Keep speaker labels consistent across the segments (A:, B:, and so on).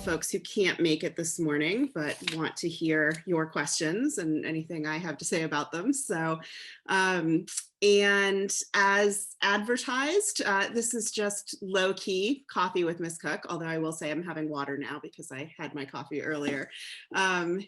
A: folks who can't make it this morning, but want to hear your questions and anything I have to say about them. So, and as advertised, this is just low-key coffee with Miss Cook, although I will say I'm having water now because I had my coffee earlier. So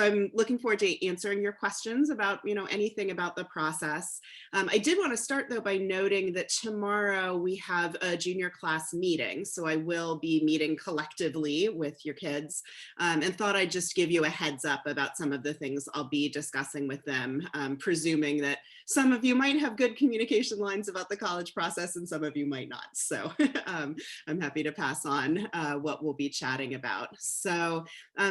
A: I'm looking forward to answering your questions about, anything about the process. I did want to start though by noting that tomorrow we have a junior class meeting. So I will be meeting collectively with your kids and thought I'd just give you a heads up about some of the things I'll be discussing with them, presuming that some of you might have good communication lines about the college process and some of you might not. So I'm happy to pass on what we'll be chatting about. So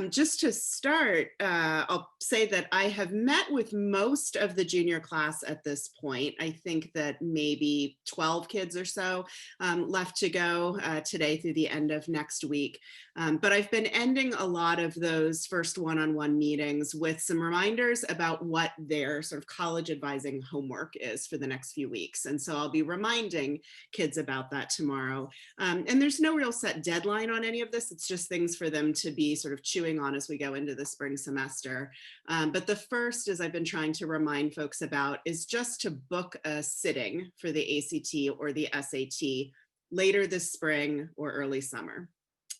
A: just to start, I'll say that I have met with most of the junior class at this point. I think that maybe 12 kids or so left to go today through the end of next week. But I've been ending a lot of those first one-on-one meetings with some reminders about what their sort of college advising homework is for the next few weeks. And so I'll be reminding kids about that tomorrow. And there's no real set deadline on any of this. It's just things for them to be sort of chewing on as we go into the spring semester. But the first, as I've been trying to remind folks about, is just to book a sitting for the ACT or the SAT later this spring or early summer.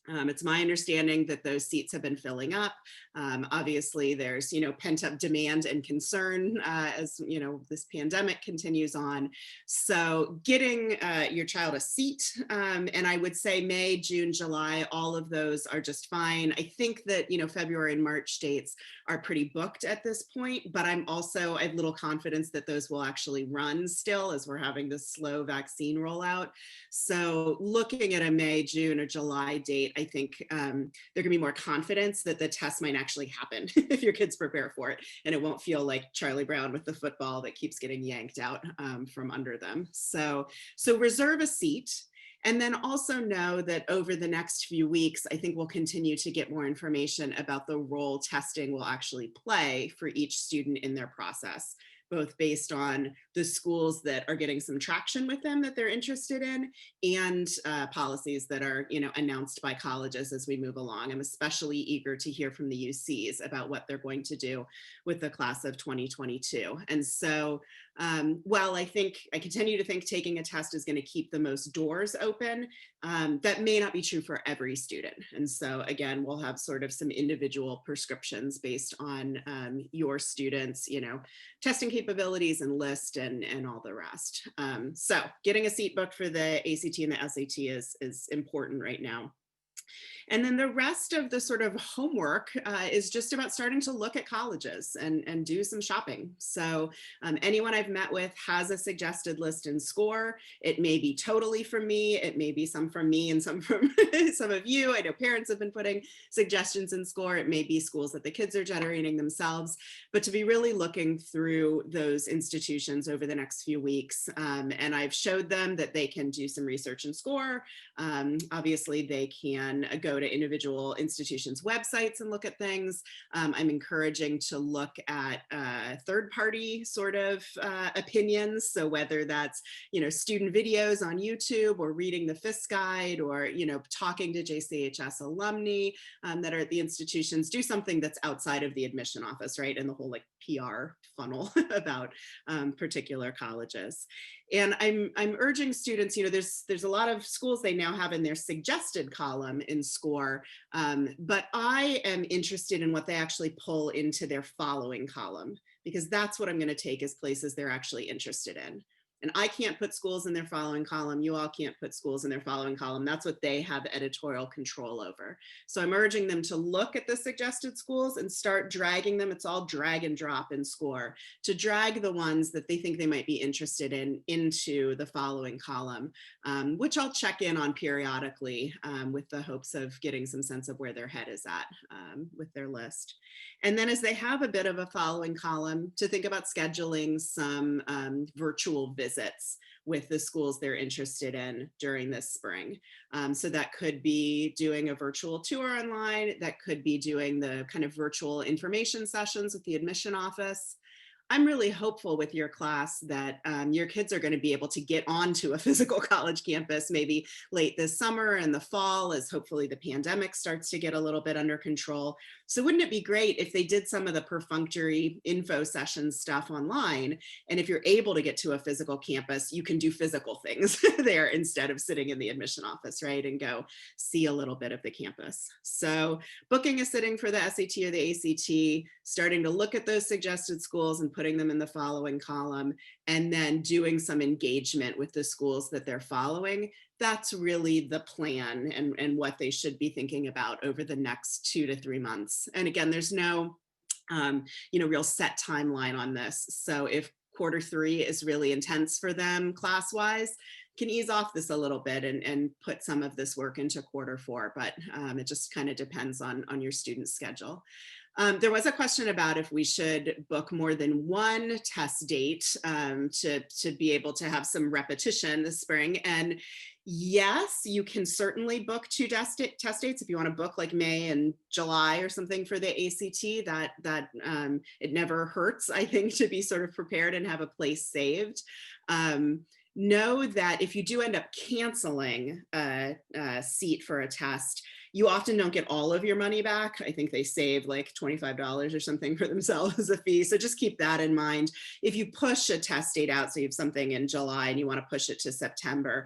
A: It's my understanding that those seats have been filling up. Obviously, there's pent-up demand and concern as this pandemic continues on. So getting your child a seat, and I would say May, June, July, all of those are just fine. I think that February and March dates are pretty booked at this point, but I have little confidence that those will actually run still as we're having this slow vaccine rollout. So looking at a May, June, or July date, I think there can be more confidence that the test might actually happen if your kids prepare for it, and it won't feel like Charlie Brown with the football that keeps getting yanked out from under them. So reserve a seat. And then also know that over the next few weeks, I think we'll continue to get more information about the role testing will actually play for each student in their process, both based on the schools that are getting some traction with them that they're interested in and policies that are announced by colleges as we move along. I'm especially eager to hear from the UCs about what they're going to do with the class of 2022. And so while I continue to think taking a test is going to keep the most doors open, that may not be true for every student. And so again, we'll have sort of some individual prescriptions based on your students, testing capabilities and list and all the rest. So getting a seat booked for the ACT and the SAT is important right now. And then the rest of the sort of homework is just about starting to look at colleges and do some shopping. So anyone I've met with has a suggested list in SCORE. It may be totally from me. It may be some from me and some from some of you. I know parents have been putting suggestions in SCORE. It may be schools that the kids are generating themselves, but to be really looking through those institutions over the next few weeks. And I've showed them that they can do some research in SCORE. Obviously, they can go to individual institutions' websites and look at things. I'm encouraging to look at third-party sort of opinions. So whether that's student videos on YouTube or reading the FIS guide or talking to JCHS alumni that are at the institutions, do something that's outside of the admission office, right? And the whole PR funnel about particular colleges. And I'm urging students, there's a lot of schools they now have in their suggested column in SCORE, but I am interested in what they actually pull into their following column, because that's what I'm going to take as places they're actually interested in. And I can't put schools in their following column. You all can't put schools in their following column. That's what they have editorial control over. So I'm urging them to look at the suggested schools and start dragging them. It's all drag and drop in SCORE, to drag the ones that they think they might be interested in into the following column, which I'll check in on periodically with the hopes of getting some sense of where their head is at with their list. And then as they have a bit of a following column, to think about scheduling some virtual visits with the schools they're interested in during this spring. So that could be doing a virtual tour online, that could be doing the kind of virtual information sessions with the admission office. I'm really hopeful with your class that your kids are going to be able to get onto a physical college campus maybe late this summer and the fall, as hopefully the pandemic starts to get a little bit under control. So wouldn't it be great if they did some of the perfunctory info session stuff online? And if you're able to get to a physical campus, you can do physical things there instead of sitting in the admission office, right? And go see a little bit of the campus. So booking a sitting for the SAT or the ACT, starting to look at those suggested schools and putting them in the following column, and then doing some engagement with the schools that they're following. That's really the plan and what they should be thinking about over the next 2 to 3 months. And again, there's no real set timeline on this. So if Q3 is really intense for them class-wise, can ease off this a little bit and put some of this work into Q4, but it just kind of depends on your student's schedule. There was a question about if we should book more than one test date to be able to have some repetition this spring. And yes, you can certainly book 2 test dates if you want to book like May and July or something for the ACT. That it never hurts, I think, to be sort of prepared and have a place saved. Know that if you do end up canceling a seat for a test, you often don't get all of your money back. I think they save like $25 or something for themselves as a fee. So just keep that in mind. If you push a test date out, so you have something in July and you want to push it to September,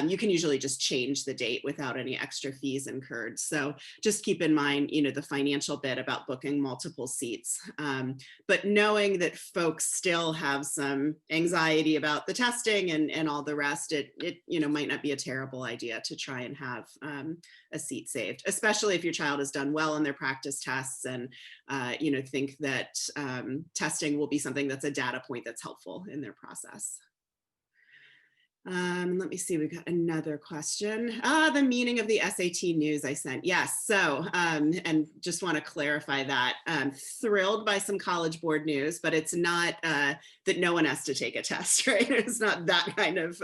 A: you can usually just change the date without any extra fees incurred. So just keep in mind, the financial bit about booking multiple seats. But knowing that folks still have some anxiety about the testing and all the rest, it might not be a terrible idea to try and have a seat saved, especially if your child has done well in their practice tests and think that testing will be something that's a data point that's helpful in their process. Let me see, we've got another question. The meaning of the SAT news I sent. Yes, so, and just want to clarify that. Thrilled by some College Board news, but it's not that no one has to take a test, right? It's not that kind of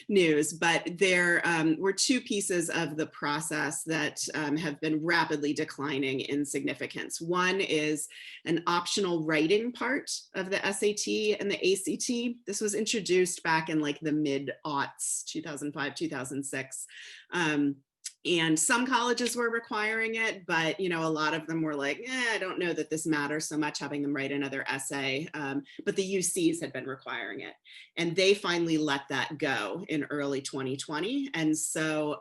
A: news, but there were 2 pieces of the process that have been rapidly declining in significance. One is an optional writing part of the SAT and the ACT. This was introduced back in like the mid-aughts, 2005, 2006. And some colleges were requiring it, but a lot of them were like, I don't know that this matters so much, having them write another essay. But the UCs had been requiring it. And they finally let that go in early 2020. And so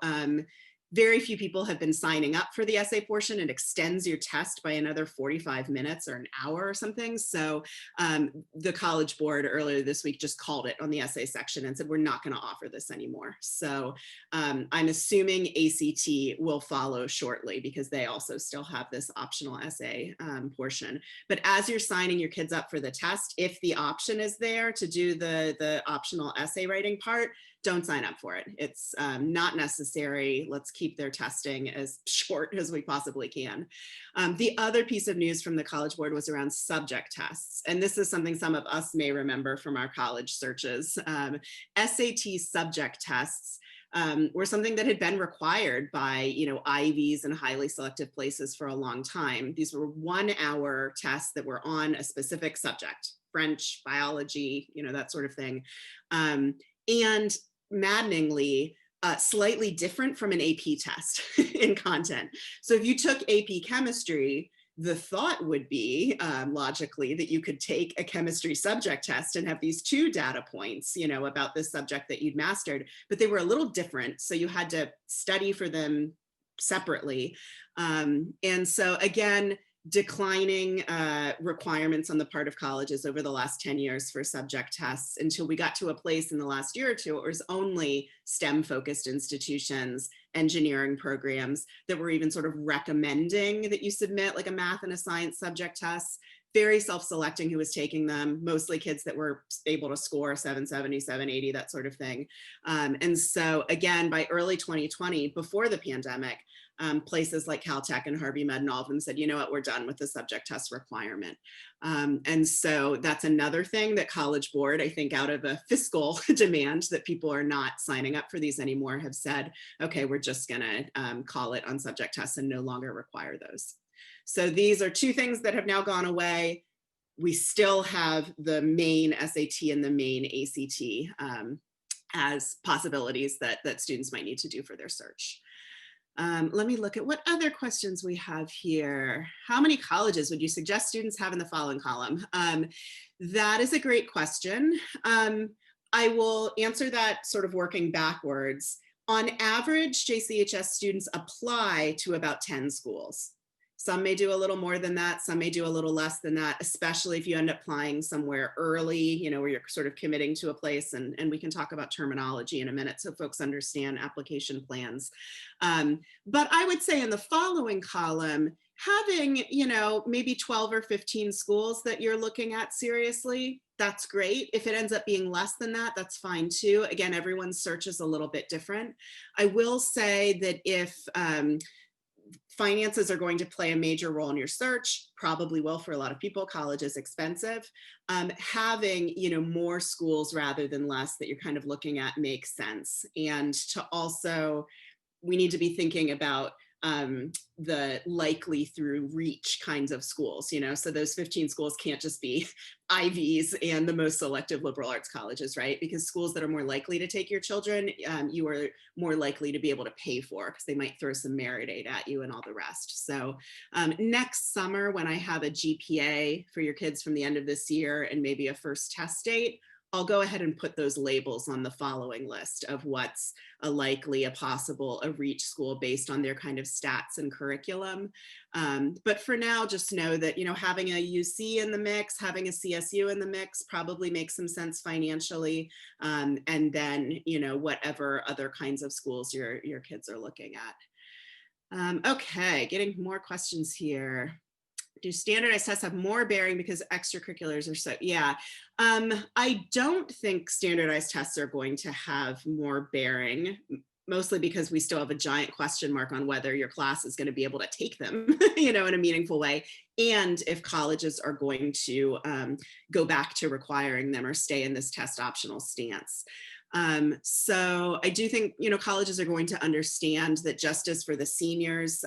A: very few people have been signing up for the essay portion. It extends your test by another 45 minutes or an hour or something. So the College Board earlier this week just called it on the essay section and said, we're not going to offer this anymore. So I'm assuming ACT will follow shortly because they also still have this optional essay portion. But as you're signing your kids up for the test, if the option is there to do the optional essay writing part, don't sign up for it. It's not necessary. Let's keep their testing as short as we possibly can. The other piece of news from the College Board was around subject tests. And this is something some of us may remember from our college searches. SAT subject tests were something that had been required by Ivies and highly selective places for a long time. These were 1-hour tests that were on a specific subject, French, biology, that sort of thing. And maddeningly, slightly different from an AP test in content. So if you took AP chemistry, the thought would be logically that you could take a chemistry subject test and have these 2 data points, about this subject that you'd mastered, but they were a little different. So you had to study for them separately. And so again, declining requirements on the part of colleges over the last 10 years for subject tests until we got to a place in the last year or 2, it was only STEM focused institutions, engineering programs that were even sort of recommending that you submit like a math and a science subject test. Very self-selecting who was taking them, mostly kids that were able to score 770, 780, that sort of thing. And so again, by early 2020, before the pandemic, places like Caltech and Harvey Med and all of them said, you know what, we're done with the subject test requirement. And so that's another thing that College Board, I think out of a fiscal demand that people are not signing up for these anymore, have said, okay, we're just gonna call it on subject tests and no longer require those. So these are 2 things that have now gone away. we still have the main SAT and the main ACT as possibilities that students might need to do for their search. Let me look at what other questions we have here. How many colleges would you suggest students have in the following column? That is a great question. I will answer that sort of working backwards. On average, JCHS students apply to about 10 schools. Some may do a little more than that. Some may do a little less than that, especially if you end up applying somewhere early, you know, where you're sort of committing to a place. And we can talk about terminology in a minute so folks understand application plans. But I would say in the following column, having, you know, maybe 12 or 15 schools that you're looking at seriously, that's great. If it ends up being less than that, that's fine too. Again, everyone's search is a little bit different. I will say that if finances are going to play a major role in your search, probably will for a lot of people. College is expensive. Having, you know, more schools rather than less that you're kind of looking at makes sense. And to also, we need to be thinking about the likely through reach kinds of schools, you know, so those 15 schools can't just be Ivies and the most selective liberal arts colleges, right? Because schools that are more likely to take your children, you are more likely to be able to pay for because they might throw some merit aid at you and all the rest. So next summer, when I have a GPA for your kids from the end of this year and maybe a first test date, I'll go ahead and put those labels on the following list of what's a likely, a possible, a reach school based on their kind of stats and curriculum. But for now, just know that, you know, having a UC in the mix, having a CSU in the mix probably makes some sense financially. And then, you know, whatever other kinds of schools your kids are looking at. Okay, getting more questions here. Do standardized tests have more bearing because extracurriculars are so, yeah. I don't think standardized tests are going to have more bearing, mostly because we still have a giant question mark on whether your class is going to be able to take them, you know, in a meaningful way. And if colleges are going to go back to requiring them or stay in this test optional stance. So I do think, you know, colleges are going to understand that just as for the seniors,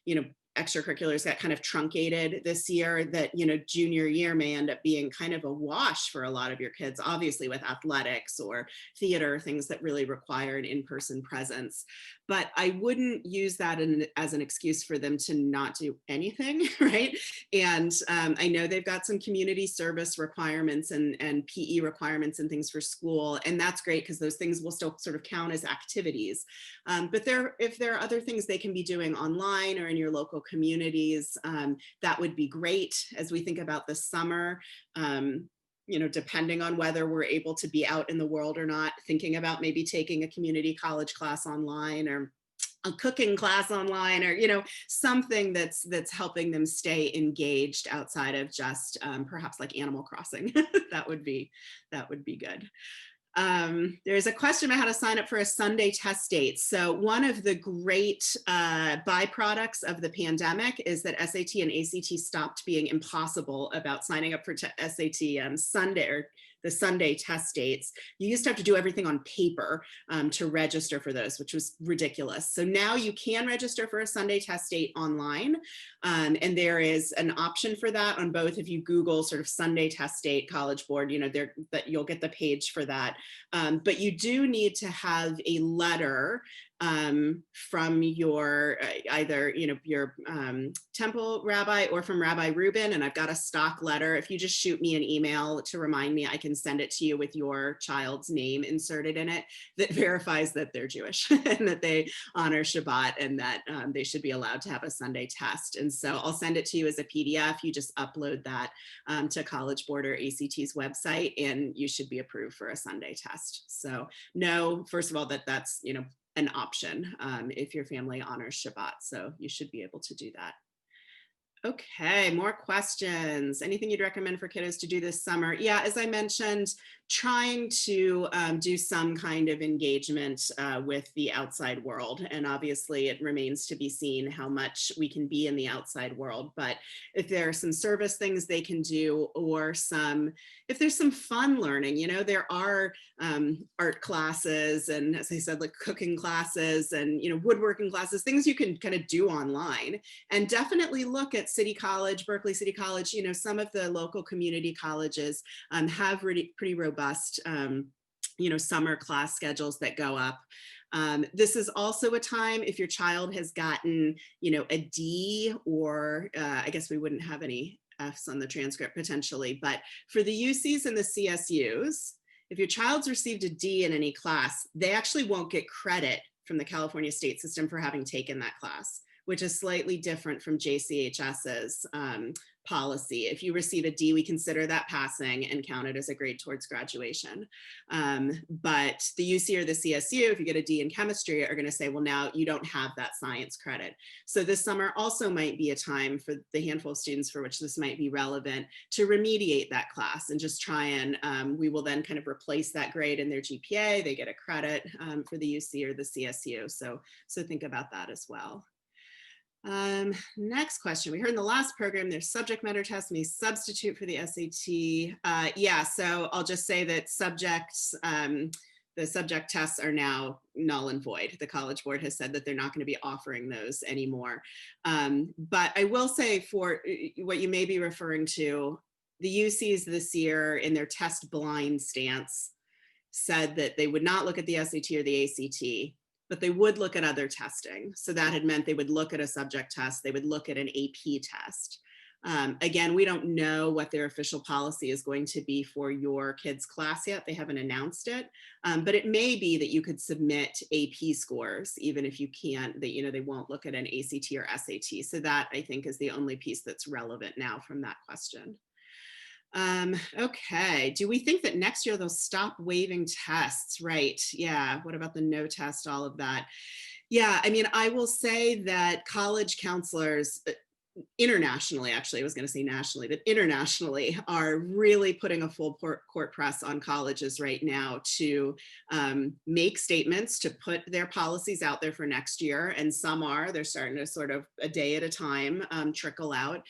A: you know, extracurriculars got kind of truncated this year, that, you know, junior year may end up being kind of a wash for a lot of your kids, obviously with athletics or theater, things that really require an in-person presence. But I wouldn't use that as an excuse for them to not do anything, right? And I know they've got some community service requirements and PE requirements and things for school, and that's great because those things will still sort of count as activities. But if there are other things they can be doing online or in your local communities, that would be great as we think about the summer. You know, depending on whether we're able to be out in the world or not, thinking about maybe taking a community college class online or a cooking class online, or, you know, something that's helping them stay engaged outside of just perhaps like Animal Crossing. that would be good. There's a question about how to sign up for a Sunday test date. So one of the great byproducts of the pandemic is that SAT and ACT stopped being impossible about signing up for SAT Sunday, or the Sunday test dates. You used to have to do everything on paper to register for those, which was ridiculous. So now you can register for a Sunday test date online. And there is an option for that on both. If you Google sort of Sunday test date College Board, you know, that you'll get the page for that. But you do need to have a letter from your either, you know, your temple rabbi or from Rabbi Rubin, and I've got a stock letter. If you just shoot me an email to remind me, I can send it to you with your child's name inserted in it that verifies that they're Jewish and that they honor Shabbat and that they should be allowed to have a Sunday test. And so I'll send it to you as a PDF. You just upload that to College Board or ACT's website, and you should be approved for a Sunday test. So know, first of all, that that's, you know, an option if your family honors Shabbat. So you should be able to do that. Okay, more questions. Anything you'd recommend for kiddos to do this summer? Yeah, as I mentioned, trying to do some kind of engagement with the outside world. And obviously it remains to be seen how much we can be in the outside world. But if there are some service things they can do, or if there's some fun learning, you know, there are art classes and, as I said, like cooking classes and, you know, woodworking classes, things you can kind of do online, and definitely look at City College, Berkeley City College, you know, some of the local community colleges have really pretty robust, you know, summer class schedules that go up. This is also a time if your child has gotten, you know, a D, or I guess we wouldn't have any Fs on the transcript potentially, but for the UCs and the CSUs, if your child's received a D in any class, they actually won't get credit from the California state system for having taken that class, which is slightly different from JCHS's policy. If you receive a D, we consider that passing and count it as a grade towards graduation. But the UC or the CSU, if you get a D in chemistry, are going to say, well, now you don't have that science credit. So this summer also might be a time for the handful of students for which this might be relevant to remediate that class and just try and we will then kind of replace that grade in their GPA. They get a credit for the UC or the CSU. So think about that as well. Next question. We heard in the last program, there's subject matter tests may substitute for the SAT. Yeah, so I'll just say that the subject tests are now null and void. The College Board has said that they're not going to be offering those anymore. But I will say for what you may be referring to, the UCs this year in their test blind stance said that they would not look at the SAT or the ACT, but they would look at other testing. So that had meant they would look at a subject test, they would look at an AP test. Again, we don't know what their official policy is going to be for your kids' class yet. They haven't announced it, but it may be that you could submit AP scores, even if you can't, that, you know, they won't look at an ACT or SAT. So that, I think, is the only piece that's relevant now from that question. Okay, do we think that next year they'll stop waiving tests? Right, yeah, what about the no test, all of that? Yeah, I mean, I will say that college counselors, internationally, actually, I was gonna say nationally, but internationally are really putting a full court press on colleges right now to make statements, to put their policies out there for next year. And some are, they're starting to sort of a day at a time trickle out.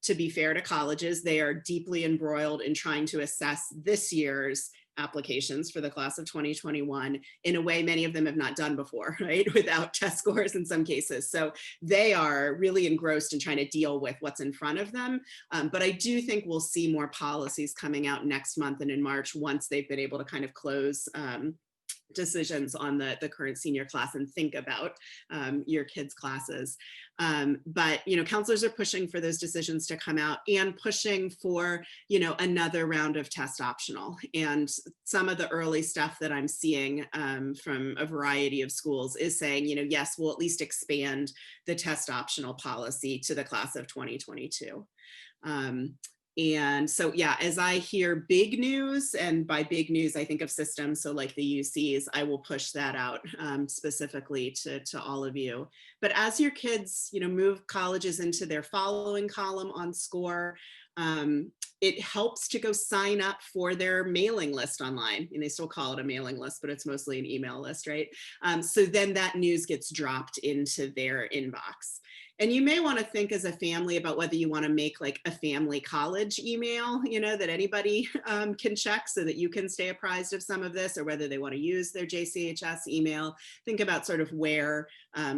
A: To be fair to colleges, they are deeply embroiled in trying to assess this year's applications for the class of 2021 in a way many of them have not done before, right? Without test scores in some cases. So they are really engrossed in trying to deal with what's in front of them. But I do think we'll see more policies coming out next month and in March once they've been able to kind of close decisions on the current senior class and think about your kids' classes. But, you know, counselors are pushing for those decisions to come out and pushing for, you know, another round of test optional. And some of the early stuff that I'm seeing from a variety of schools is saying, you know, yes, we'll at least expand the test optional policy to the class of 2022. And so, yeah, as I hear big news, and by big news, I think of systems, so like the UCs, I will push that out specifically to all of you. But as your kids, you know, move colleges into their following column on SCORE, it helps to go sign up for their mailing list online. And they still call it a mailing list, but it's mostly an email list, right? So then that news gets dropped into their inbox. And you may want to think as a family about whether you want to make like a family college email, you know, that anybody can check so that you can stay apprised of some of this, or whether they want to use their JCHS email. Think about sort of where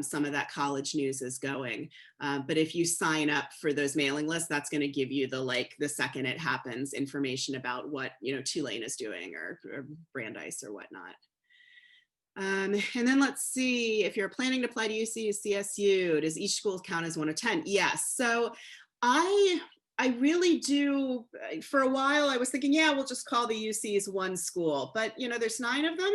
A: some of that college news is going. But if you sign up for those mailing lists, that's going to give you the second it happens information about what, you know, Tulane is doing or Brandeis or whatnot. And then let's see, if you're planning to apply to UC or CSU, does each school count as one of 10? Yes. So I really do. For a while, I was thinking, yeah, we'll just call the UCs one school, but you know, there's 9 of them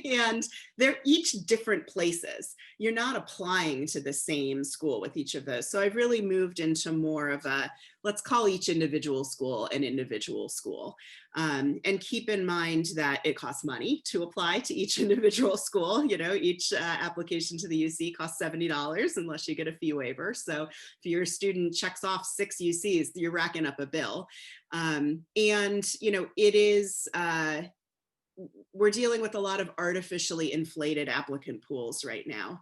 A: and they're each different places. You're not applying to the same school with each of those. So I've really moved into more of a, let's call each individual school an individual school. And keep in mind that it costs money to apply to each individual school. You know, each application to the UC costs $70 unless you get a fee waiver. So if your student checks off 6 UCs, you're racking up a bill. And, you know, it is, we're dealing with a lot of artificially inflated applicant pools right now,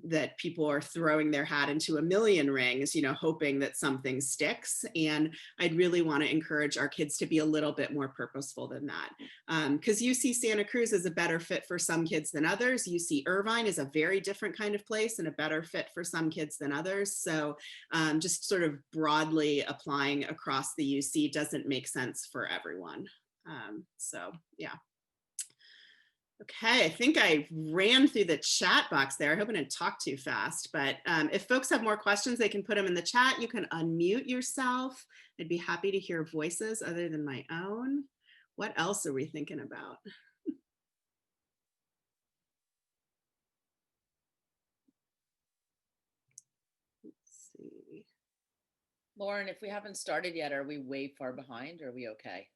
A: that people are throwing their hat into a million rings, hoping that something sticks. And I'd really want to encourage our kids to be a little bit more purposeful than that. Because UC Santa Cruz is a better fit for some kids than others. UC Irvine is a very different kind of place and a better fit for some kids than others. So just sort of broadly applying across the UC doesn't make sense for everyone. So yeah. Okay, I think I ran through the chat box there. I hope I didn't talk too fast, but if folks have more questions, they can put them in the chat. You can unmute yourself. I'd be happy to hear voices other than my own. What else are we thinking about? Let's see.
B: Lauren, if we haven't started yet, are we way far behind or are we okay?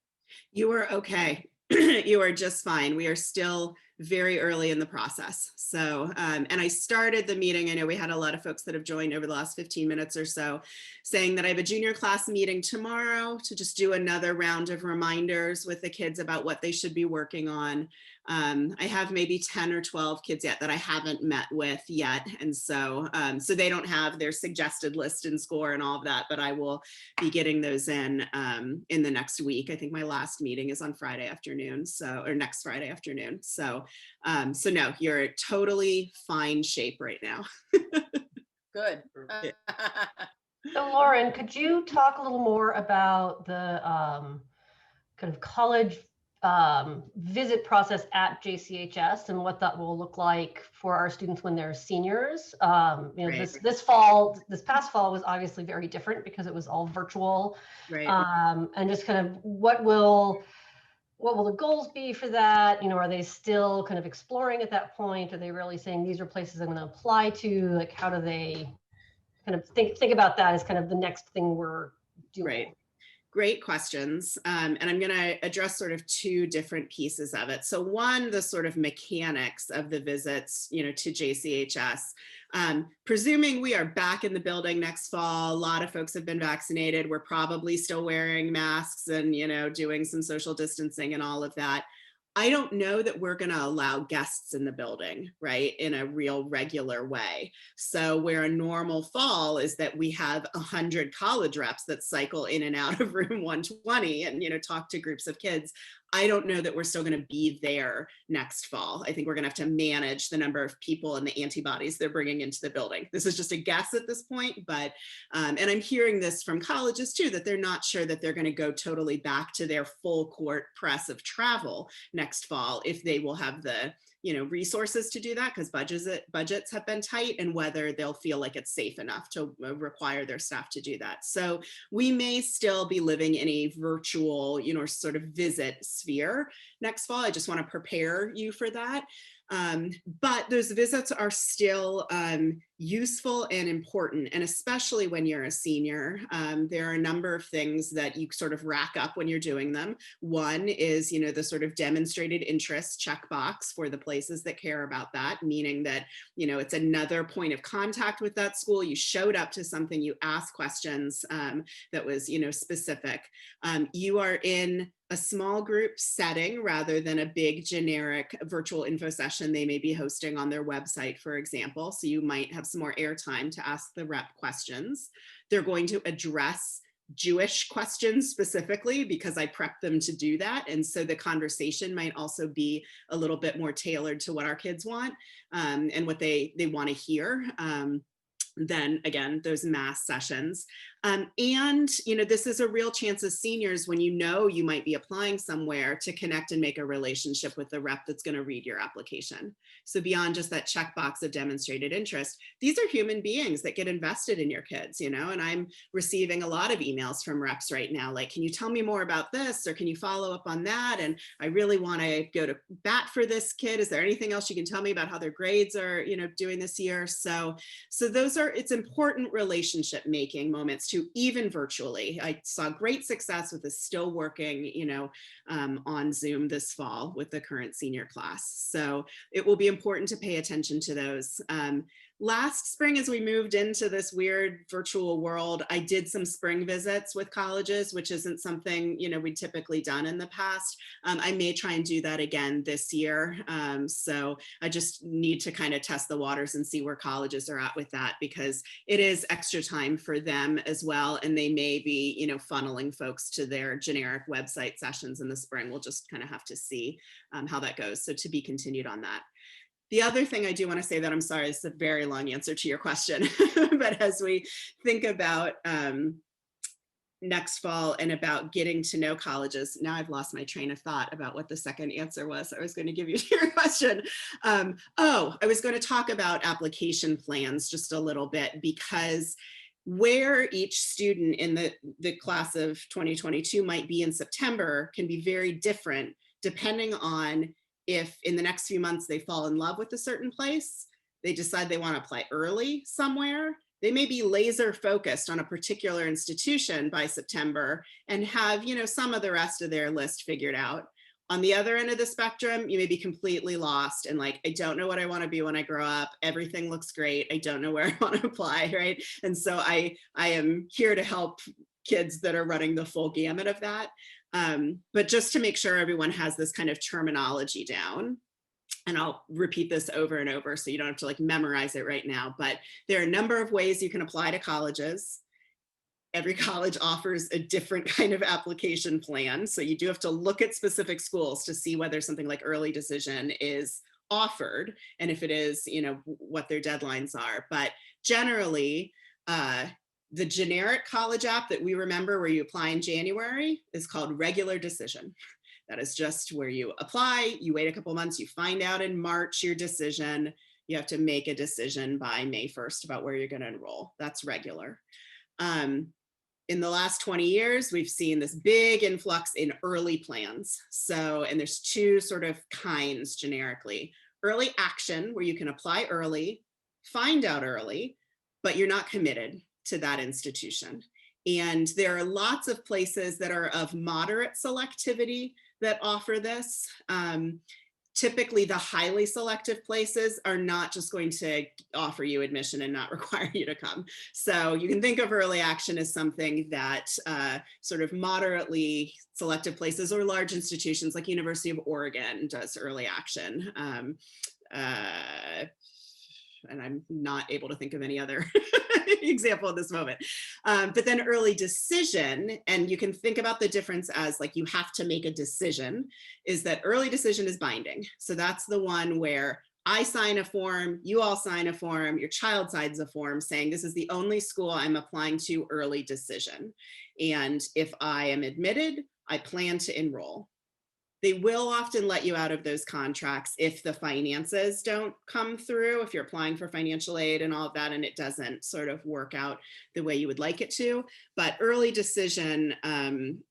A: You are okay. You are just fine. We are still very early in the process. So, and I started the meeting, I know we had a lot of folks that have joined over the last 15 minutes or so, saying that I have a junior class meeting tomorrow to just do another round of reminders with the kids about what they should be working on. I have maybe 10 or 12 kids yet that I haven't met with yet. And so, so they don't have their suggested list and score and all of that, but I will be getting those in the next week. I think my last meeting is on Friday afternoon, so, or next Friday afternoon. So, so no, you're totally fine shape right now.
B: Good.
C: So Lauren, could you talk a little more about the kind of college visit process at JCHS and what that will look like for our students when they're seniors?
A: Right.
C: This past fall was obviously very different because it was all virtual.
A: Right.
C: And just kind of what will the goals be for that? Are they still kind of exploring at that point? Are they really saying these are places I'm going to apply to? Like, how do they kind of think about that as kind of the next thing we're doing?
A: Right. Great questions. And I'm going to address sort of two different pieces of it. So one, the sort of mechanics of the visits, to JCHS. Presuming we are back in the building next fall, a lot of folks have been vaccinated. We're probably still wearing masks and, doing some social distancing and all of that. I don't know that we're going to allow guests in the building, right, in a real regular way. So where a normal fall is that we have 100 college reps that cycle in and out of room 120 and, talk to groups of kids. I don't know that we're still going to be there next fall. I think we're going to have to manage the number of people and the antibodies they're bringing into the building. This is just a guess at this point, but, and I'm hearing this from colleges too, that they're not sure that they're going to go totally back to their full court press of travel next fall, if they will have the resources to do that, because budgets have been tight, and whether they'll feel like it's safe enough to require their staff to do that. So we may still be living in a virtual, sort of visit sphere next fall. I just want to prepare you for that. But those visits are still useful and important, and especially when you're a senior, there are a number of things that you sort of rack up when you're doing them. One is, the sort of demonstrated interest checkbox for the places that care about that, meaning that, it's another point of contact with that school. You showed up to something, you asked questions that was, specific. You are in a small group setting rather than a big generic virtual info session they may be hosting on their website, for example. So you might have some more airtime to ask the rep questions. They're going to address Jewish questions specifically because I prepped them to do that. And so the conversation might also be a little bit more tailored to what our kids want and what they want to hear. Then again, those mass sessions. And, this is a real chance as seniors when you might be applying somewhere to connect and make a relationship with the rep that's going to read your application. So beyond just that checkbox of demonstrated interest, these are human beings that get invested in your kids, and I'm receiving a lot of emails from reps right now, like, can you tell me more about this? Or can you follow up on that? And I really want to go to bat for this kid. Is there anything else you can tell me about how their grades are, doing this year? So those are, it's important relationship making moments too, even virtually. I saw great success with this still working, on Zoom this fall with the current senior class. So it will be important to pay attention to those. Last spring, as we moved into this weird virtual world, I did some spring visits with colleges, which isn't something, you know, we'd typically done in the past. I may try and do that again this year. So I just need to kind of test the waters and see where colleges are at with that, because it is extra time for them as well. And they may be, you know, funneling folks to their generic website sessions in the spring. We'll just kind of have to see how that goes. So to be continued on that. The other thing I do want to say, that I'm sorry, it's a very long answer to your question, but as we think about next fall and about getting to know colleges, now I've lost my train of thought about what the second answer was I was going to give you to your question. I was going to talk about application plans just a little bit, because where each student in the class of 2022 might be in September can be very different depending on if in the next few months they fall in love with a certain place, they decide they want to apply early somewhere, they may be laser focused on a particular institution by September and have, you know, some of the rest of their list figured out. On the other end of the spectrum, you may be completely lost and like, I don't know what I want to be when I grow up. Everything looks great. I don't know where I want to apply, right? And so I am here to help kids that are running the full gamut of that. But just to make sure everyone has this kind of terminology down, and I'll repeat this over and over so you don't have to like memorize it right now, but there are a number of ways you can apply to colleges. Every college offers a different kind of application plan. So you do have to look at specific schools to see whether something like early decision is offered. And if it is, you know, what their deadlines are. But generally, the generic college app that we remember where you apply in January is called regular decision. That is just where you apply, you wait a couple months, you find out in March your decision, you have to make a decision by May 1st about where you're going to enroll. That's regular. In the last 20 years, we've seen this big influx in early plans. So, and there's two sort of kinds generically. Early action, where you can apply early, find out early, but you're not committed to that institution. And there are lots of places that are of moderate selectivity that offer this. Typically the highly selective places are not just going to offer you admission and not require you to come. So you can think of early action as something that sort of moderately selective places or large institutions like University of Oregon does early action. And I'm not able to think of any other example at this moment. But then early decision, and you can think about the difference as like you have to make a decision, is that early decision is binding. So that's the one where I sign a form, you all sign a form, your child signs a form saying this is the only school I'm applying to, early decision. And if I am admitted, I plan to enroll. They will often let you out of those contracts if the finances don't come through, if you're applying for financial aid and all of that, and it doesn't sort of work out the way you would like it to. But early decision,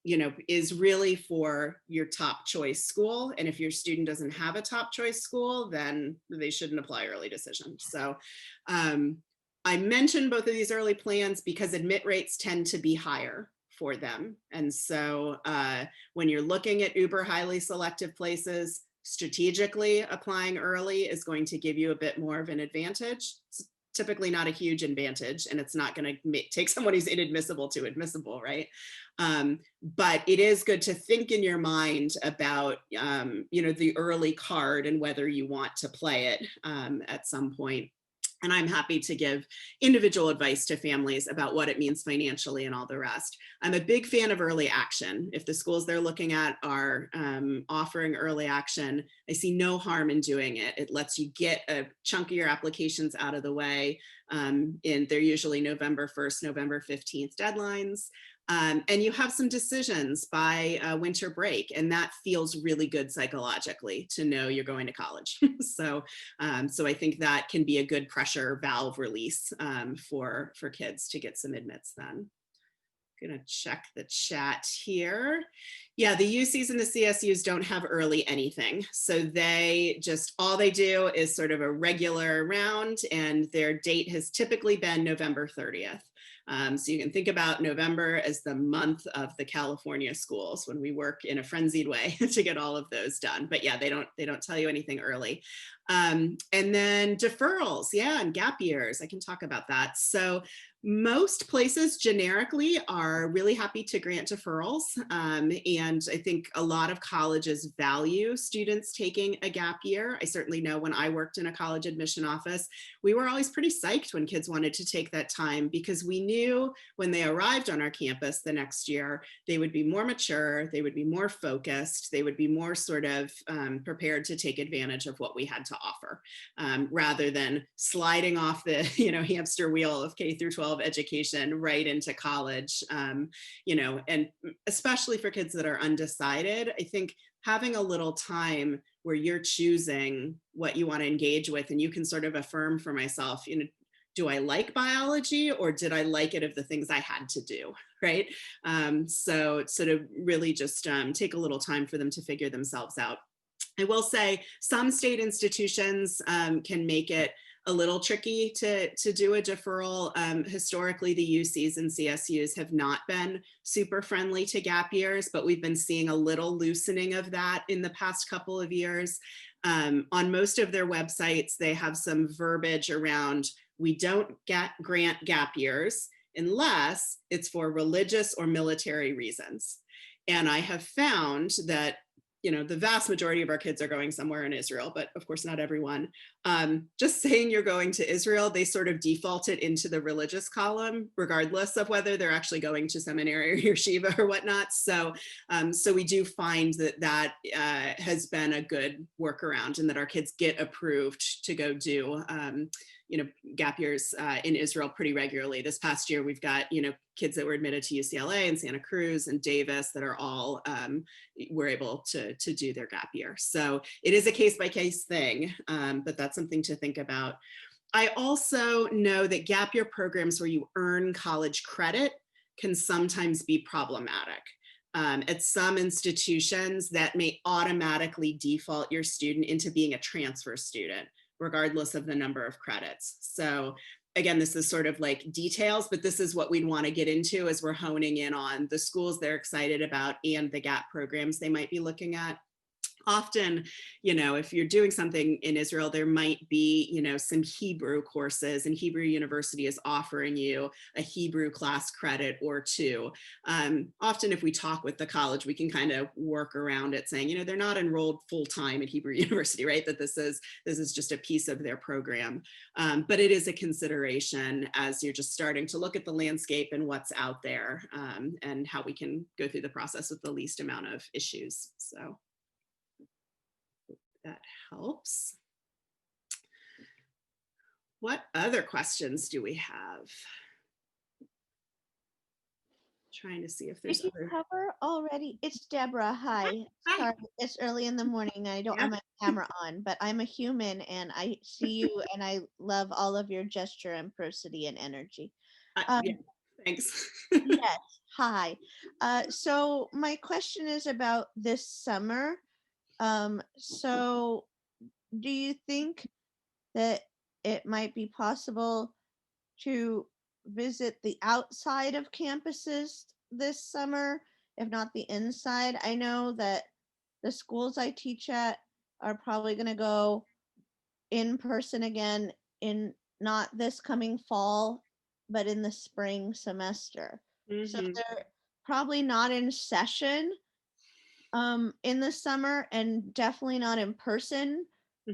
A: you know, is really for your top choice school. And if your student doesn't have a top choice school, then they shouldn't apply early decision. So I mentioned both of these early plans because admit rates tend to be higher for them. And so when you're looking at uber highly selective places, strategically applying early is going to give you a bit more of an advantage. It's typically not a huge advantage, and it's not going to take someone who's inadmissible to admissible, right? But it is good to think in your mind about, you know, the early card and whether you want to play it at some point. And I'm happy to give individual advice to families about what it means financially and all the rest. I'm a big fan of early action. If the schools they're looking at are offering early action, I see no harm in doing it. It lets you get a chunk of your applications out of the way. And they're usually November 1st, November 15th deadlines. And you have some decisions by winter break, and that feels really good psychologically to know you're going to college. So I think that can be a good pressure valve release for kids to get some admits then. Gonna check the chat here. Yeah, the UCs and the CSUs don't have early anything. So they just, all they do is sort of a regular round, and their date has typically been November 30th. So you can think about November as the month of the California schools when we work in a frenzied way to get all of those done. But yeah, they don't tell you anything early. And then deferrals, yeah, and gap years. I can talk about that. So most places generically are really happy to grant deferrals. And I think a lot of colleges value students taking a gap year. I certainly know when I worked in a college admission office, we were always pretty psyched when kids wanted to take that time because we knew when they arrived on our campus the next year, they would be more mature, they would be more focused, they would be more sort of prepared to take advantage of what we had to offer, rather than sliding off the hamster wheel of K through 12 education right into college. And especially for kids that are undecided, I think having a little time where you're choosing what you want to engage with, and you can sort of affirm for myself, do I like biology or did I like it of the things I had to do, right? So sort of really just take a little time for them to figure themselves out. I will say some state institutions can make it a little tricky to do a deferral. Historically, the UCs and CSUs have not been super friendly to gap years, but we've been seeing a little loosening of that in the past couple of years. On most of their websites, they have some verbiage around, we don't grant gap years unless it's for religious or military reasons. And I have found that the vast majority of our kids are going somewhere in Israel, but of course not everyone. Just saying you're going to Israel, they sort of default it into the religious column, regardless of whether they're actually going to seminary or yeshiva or whatnot. So we do find that has been a good workaround, and that our kids get approved to go do gap years in Israel pretty regularly. This past year, we've got, kids that were admitted to UCLA and Santa Cruz and Davis that are all, were able to do their gap year. So it is a case-by-case thing, but that's something to think about. I also know that gap year programs where you earn college credit can sometimes be problematic. At some institutions, that may automatically default your student into being a transfer student, regardless of the number of credits. So again, this is sort of like details, but this is what we'd want to get into as we're honing in on the schools they're excited about and the gap programs they might be looking at. Often, if you're doing something in Israel, there might be, some Hebrew courses, and Hebrew University is offering you a Hebrew class credit or two. Often if we talk with the college, we can kind of work around it saying, they're not enrolled full-time at Hebrew University, right? That this is just a piece of their program. But it is a consideration as you're just starting to look at the landscape and what's out there, and how we can go through the process with the least amount of issues. So that helps. What other questions do we have? Trying to see if there's
D: Did you cover already? It's Deborah. Hi.
A: Hi.
D: Sorry, it's early in the morning. I don't have my camera on, but I'm a human and I see you and I love all of your gesture and prosody and energy.
A: Yeah, thanks.
D: Yes. Hi. So my question is about this summer. So do you think that it might be possible to visit the outside of campuses this summer, if not the inside? I know that the schools I teach at are probably going to go in person again in not this coming fall, but in the spring semester. So they're probably not in session in the summer and definitely not in person.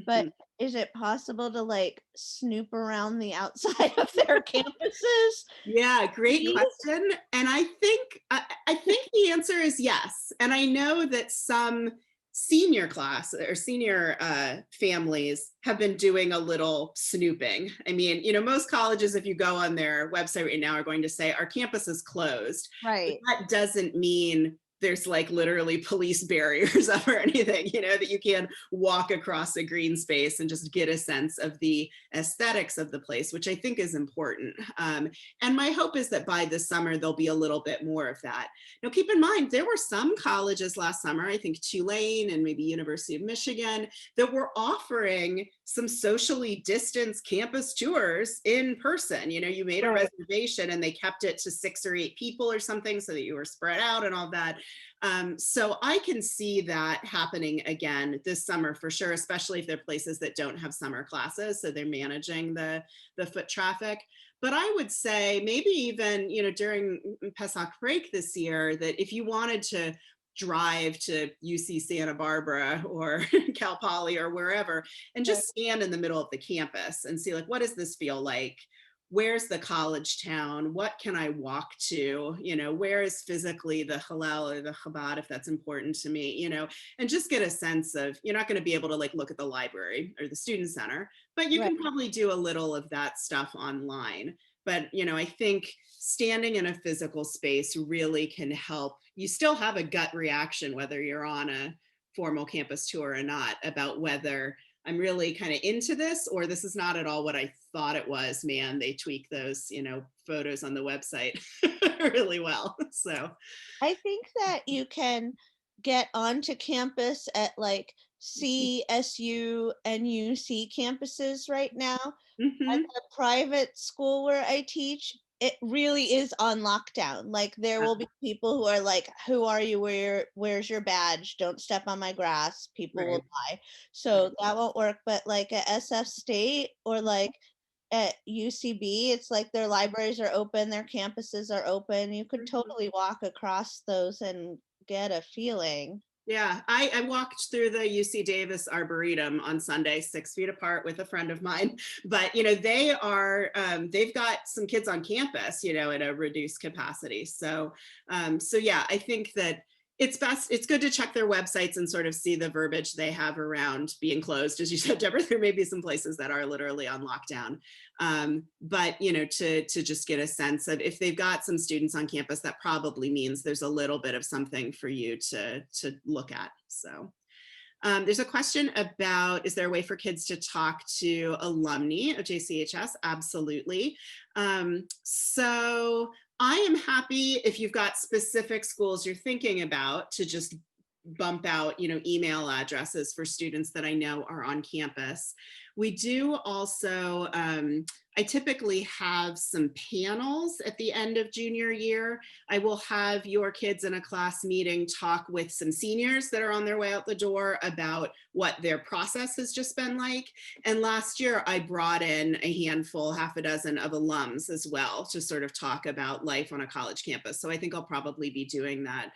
D: But is it possible to like snoop around the outside of their campuses?
A: Yeah, great question. And I think the answer is yes. And I know that some senior class or senior families have been doing a little snooping. I mean, most colleges, if you go on their website right now, are going to say our campus is closed.
D: Right.
A: But that doesn't mean there's like literally police barriers up or anything, that you can walk across a green space and just get a sense of the aesthetics of the place, which I think is important. And my hope is that by this summer, there'll be a little bit more of that. Now, keep in mind, there were some colleges last summer, I think Tulane and maybe University of Michigan, that were offering some socially distanced campus tours in person. You made a reservation and they kept it to 6 or 8 people or something so that you were spread out and all that. So I can see that happening again this summer for sure, especially if they're places that don't have summer classes, so they're managing the foot traffic. But I would say maybe even, during Pesach break this year, that if you wanted to drive to UC Santa Barbara or Cal Poly or wherever and just stand in the middle of the campus and see, like, what does this feel like? Where's the college town? What can I walk to? Where is physically the Hillel or the Chabad, if that's important to me, and just get a sense of, you're not going to be able to like look at the library or the student center, but you can probably do a little of that stuff online. But, I think standing in a physical space really can help. You still have a gut reaction, whether you're on a formal campus tour or not, about whether I'm really kind of into this or this is not at all what I thought it was. Man, they tweak those, photos on the website really well. So
D: I think that you can get onto campus at like CSU and UC campuses right now. At the private school where I teach, it really is on lockdown. Like there will be people who are like, who are you? Where's your badge? Don't step on my grass. People will die. So that won't work. But like at SF State or like at UCB, it's like their libraries are open, their campuses are open. You could totally walk across those and get a feeling.
A: Yeah, I walked through the UC Davis Arboretum on Sunday, 6 feet apart with a friend of mine. But they are they've got some kids on campus, at a reduced capacity. So yeah, I think that it's good to check their websites and sort of see the verbiage they have around being closed. As you said, Deborah, there may be some places that are literally on lockdown. But to just get a sense of if they've got some students on campus, that probably means there's a little bit of something for you to look at. So there's a question about, is there a way for kids to talk to alumni of JCHS? Absolutely. So I am happy if you've got specific schools you're thinking about to just bump out, email addresses for students that I know are on campus. We do also, I typically have some panels at the end of junior year. I will have your kids in a class meeting talk with some seniors that are on their way out the door about what their process has just been like. And last year I brought in a handful, half a dozen of alums as well to sort of talk about life on a college campus. So I think I'll probably be doing that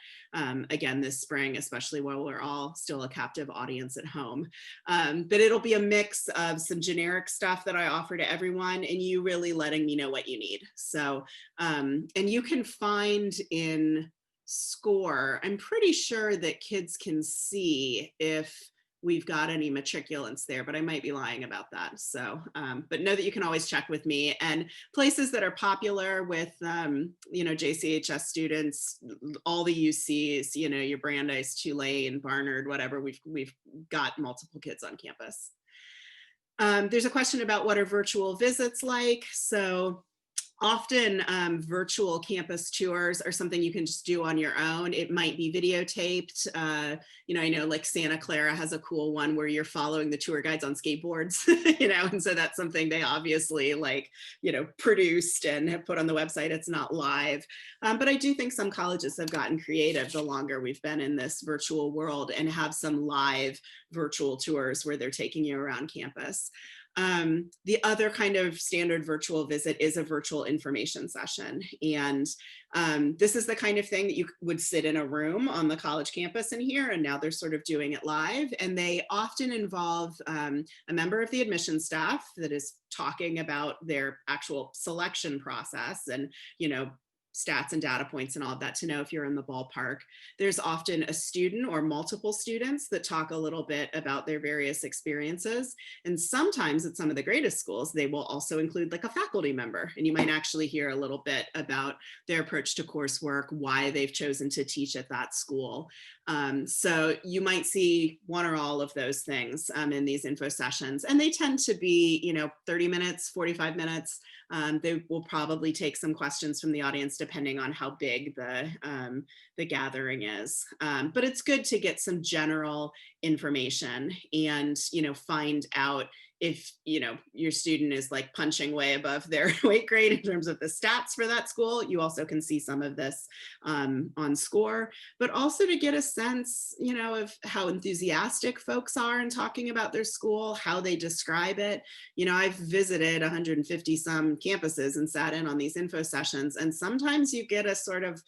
A: again this spring, especially while we're all still a captive audience at home. But it'll be a mix of some generic stuff that I offer to everyone and you really letting me know what you need. So, and you can find in SCORE, I'm pretty sure that kids can see if we've got any matriculants there, but I might be lying about that. So, but know that you can always check with me. And places that are popular with, JCHS students, all the UCs, your Brandeis, Tulane, Barnard, whatever, we've got multiple kids on campus. There's a question about what are virtual visits like? So often virtual campus tours are something you can just do on your own. It might be videotaped. I know like Santa Clara has a cool one where you're following the tour guides on skateboards, and so that's something they obviously produced and have put on the website. It's not live. But I do think some colleges have gotten creative the longer we've been in this virtual world and have some live virtual tours where they're taking you around campus. The other kind of standard virtual visit is a virtual information session. And this is the kind of thing that you would sit in a room on the college campus and hear, and now they're sort of doing it live. And they often involve a member of the admission staff that is talking about their actual selection process and, stats and data points and all of that to know if you're in the ballpark. There's often a student or multiple students that talk a little bit about their various experiences. And sometimes at some of the greatest schools, they will also include like a faculty member, and you might actually hear a little bit about their approach to coursework, why they've chosen to teach at that school. So you might see one or all of those things in these info sessions, and they tend to be, 30 minutes, 45 minutes. They will probably take some questions from the audience depending on how big the gathering is. But it's good to get some general information and, find out if, your student is like punching way above their weight grade in terms of the stats for that school. You also can see some of this on score, but also to get a sense, of how enthusiastic folks are in talking about their school, how they describe it. I've visited 150 some campuses and sat in on these info sessions, and sometimes you get a sort of,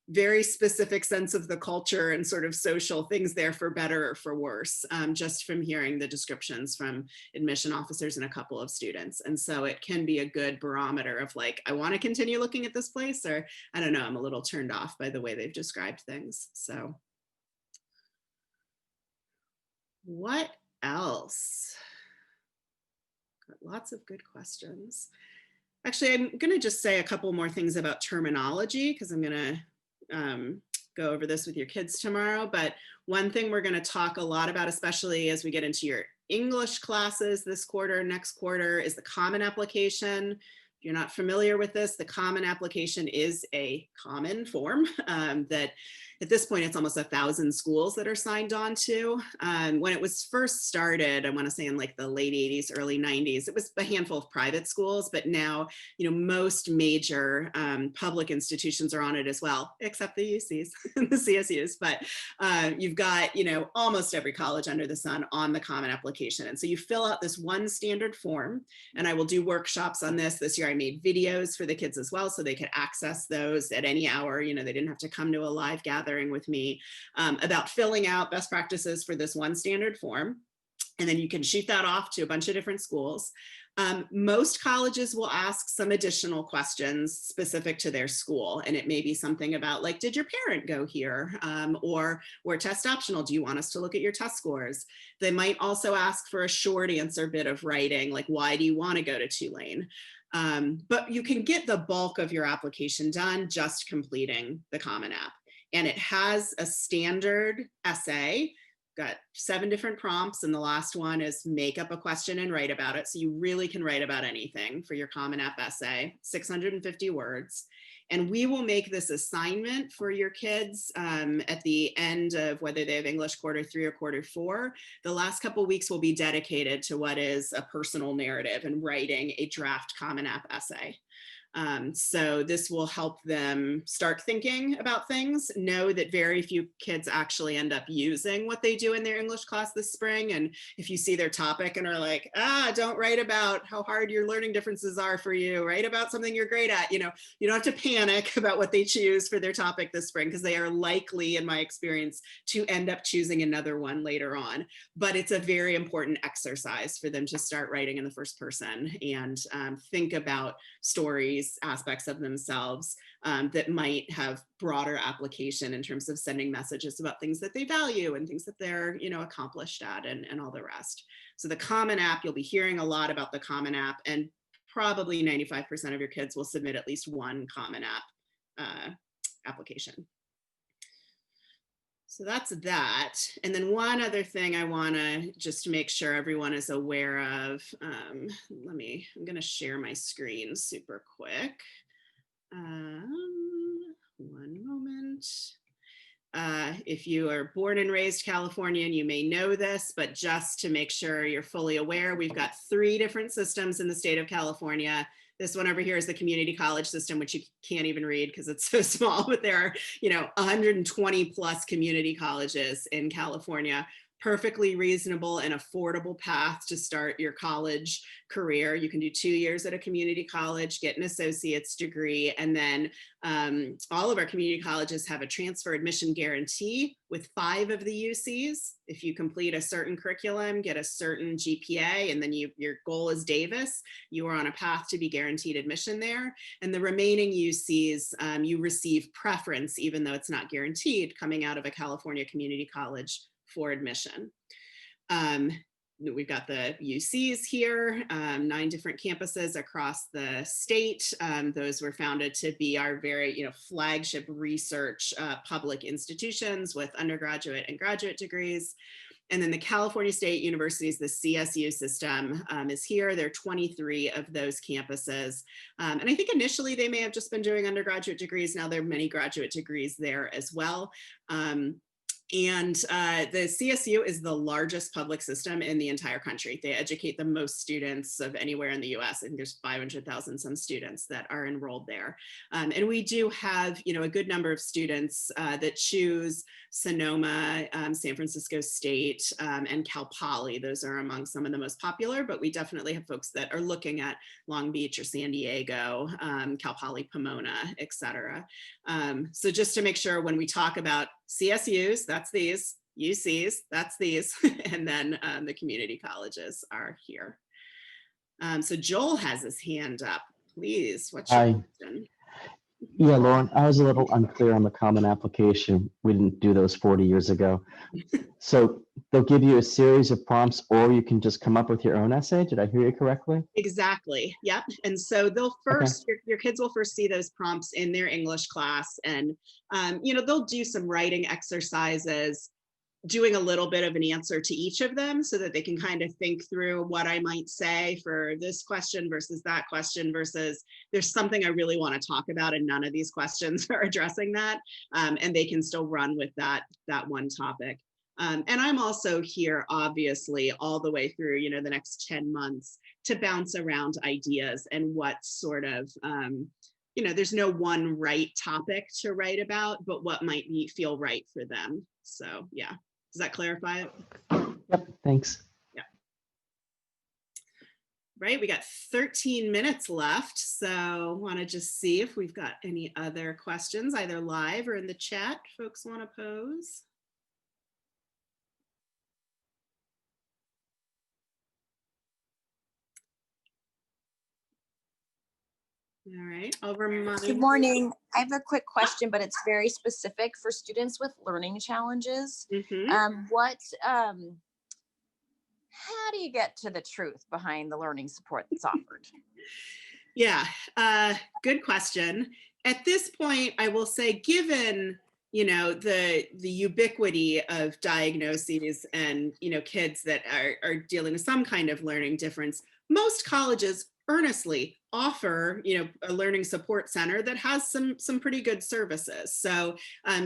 A: very specific sense of the culture and sort of social things there, for better or for worse, just from hearing the descriptions from admission officers and a couple of students. And so it can be a good barometer of like, I want to continue looking at this place, or I don't know, I'm a little turned off by the way they've described things. So what else? Got lots of good questions. Actually, I'm going to just say a couple more things about terminology, because I'm going to go over this with your kids tomorrow. But one thing we're going to talk a lot about, especially as we get into your English classes this quarter, next quarter, is the Common Application. If you're not familiar with this, the Common Application is a common form that at this point, it's almost 1,000 schools that are signed on to. When it was first started, I want to say in like the late 80s, early 90s, it was a handful of private schools, but now, most major public institutions are on it as well, except the UCs and the CSUs. But you've got, almost every college under the sun on the Common Application. And so you fill out this one standard form, and I will do workshops on this. This year I made videos for the kids as well, so they could access those at any hour. They didn't have to come to a live gathering with me about filling out best practices for this one standard form. And then you can shoot that off to a bunch of different schools. Most colleges will ask some additional questions specific to their school. And it may be something about like, did your parent go here? Or we're test optional. Do you want us to look at your test scores? They might also ask for a short answer bit of writing, like, why do you want to go to Tulane? But you can get the bulk of your application done just completing the Common App. And it has a standard essay, got 7 different prompts. And the last one is make up a question and write about it. So you really can write about anything for your Common App essay, 650 words. And we will make this assignment for your kids at the end of whether they have English quarter 3 or quarter 4. The last couple of weeks will be dedicated to what is a personal narrative and writing a draft Common App essay. So this will help them start thinking about things, know that very few kids actually end up using what they do in their English class this spring. And if you see their topic and are like, don't write about how hard your learning differences are for you, write about something you're great at, you don't have to panic about what they choose for their topic this spring, because they are likely, in my experience, to end up choosing another one later on. But it's a very important exercise for them to start writing in the first person and think about stories, aspects of themselves that might have broader application in terms of sending messages about things that they value and things that they're, accomplished at and all the rest. So the Common App, you'll be hearing a lot about the Common App, and probably 95% of your kids will submit at least one Common App application. So that's that. And then one other thing I want to just make sure everyone is aware of. I'm going to share my screen super quick. One moment. If you are born and raised Californian, you may know this, but just to make sure you're fully aware, we've got 3 different systems in the state of California. This one over here is the community college system, which you can't even read because it's so small, but there are, 120 plus community colleges in California. perfectly reasonable and affordable path to start your college career. You can do 2 years at a community college, get an associate's degree, and then all of our community colleges have a transfer admission guarantee with 5 of the UCs. If you complete a certain curriculum, get a certain GPA, and then your goal is Davis, you are on a path to be guaranteed admission there. And the remaining UCs, you receive preference, even though it's not guaranteed, coming out of a California community college for admission. We've got the UCs here, 9 different campuses across the state. Those were founded to be our very, flagship research public institutions with undergraduate and graduate degrees. And then the California State Universities, the CSU system is here. There are 23 of those campuses. And I think initially they may have just been doing undergraduate degrees. Now there are many graduate degrees there as well. And the CSU is the largest public system in the entire country. They educate the most students of anywhere in the US. I think there's 500,000 some students that are enrolled there. And we do have, a good number of students that choose Sonoma, San Francisco State, and Cal Poly. Those are among some of the most popular, but we definitely have folks that are looking at Long Beach or San Diego, Cal Poly, Pomona, et cetera. So just to make sure when we talk about CSUs, that's these, UCs, that's these, and then the community colleges are here. So Joel has his hand up. Please, what's your question?
E: Yeah, Lauren, I was a little unclear on the common application. We didn't do those 40 years ago. So they'll give you a series of prompts, or you can just come up with your own essay. Did I hear you correctly?
A: Exactly. Yep. And so they'll first, your kids will first see those prompts in their English class, and they'll do some writing exercises, doing a little bit of an answer to each of them so that they can kind of think through what I might say for this question versus that question versus there's something I really want to talk about and none of these questions are addressing that. And they can still run with that one topic. And I'm also here, obviously, all the way through, the next 10 months to bounce around ideas and what sort of, there's no one right topic to write about, but what might feel right for them. So, yeah. Does that clarify it?
E: Yep, thanks.
A: Yeah. Right, we got 13 minutes left. So want to just see if we've got any other questions, either live or in the chat, folks want to pose. All right, I'll remind
F: Good morning. I have a quick question, but it's very specific for students with learning challenges. How do you get to the truth behind the learning support that's offered?
A: Yeah, good question. At this point, I will say, given the ubiquity of diagnoses and kids that are dealing with some kind of learning difference, most colleges earnestly offer a learning support center that has some pretty good services. So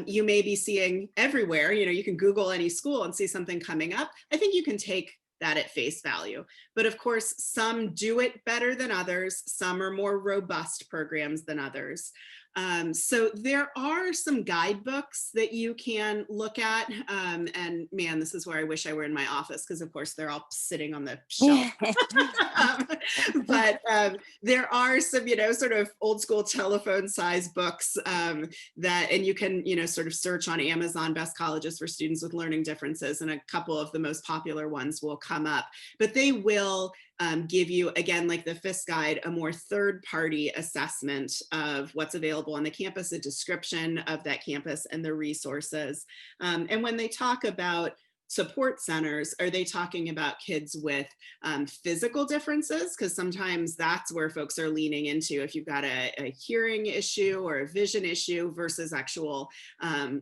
A: you may be seeing everywhere, you can Google any school and see something coming up. I think you can take that at face value. But of course, some do it better than others. Some are more robust programs than others. So there are some guidebooks that you can look at. And man, this is where I wish I were in my office, because of course they're all sitting on the shelf. But there are some, sort of old school telephone size books that, and you can, sort of search on Amazon, best colleges for students with learning differences, and a couple of the most popular ones will come up. But they will give you, again, like the FIS guide, a more third-party assessment of what's available on the campus, a description of that campus and the resources. And when they talk about support centers, are they talking about kids with physical differences? Because sometimes that's where folks are leaning into, if you've got a hearing issue or a vision issue versus actual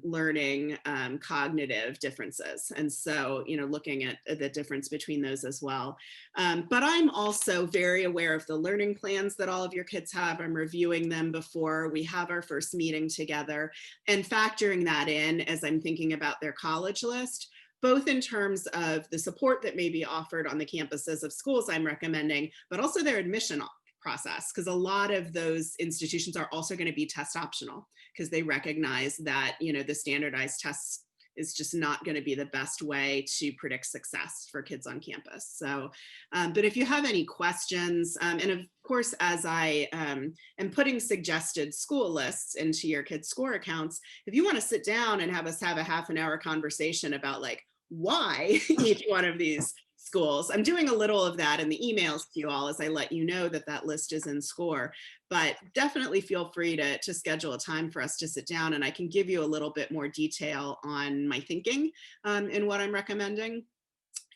A: learning cognitive differences. And so, looking at the difference between those as well. But I'm also very aware of the learning plans that all of your kids have. I'm reviewing them before we have our first meeting together and factoring that in as I'm thinking about their college list, both in terms of the support that may be offered on the campuses of schools I'm recommending, but also their admission process, because a lot of those institutions are also going to be test optional, because they recognize that, the standardized tests is just not going to be the best way to predict success for kids on campus. So, but if you have any questions, and of course, as I am putting suggested school lists into your kids' score accounts, if you want to sit down and have us have a half an hour conversation about like why each one of these schools. I'm doing a little of that in the emails to you all as I let you know that that list is in SCORE, but definitely feel free to schedule a time for us to sit down and I can give you a little bit more detail on my thinking in what I'm recommending.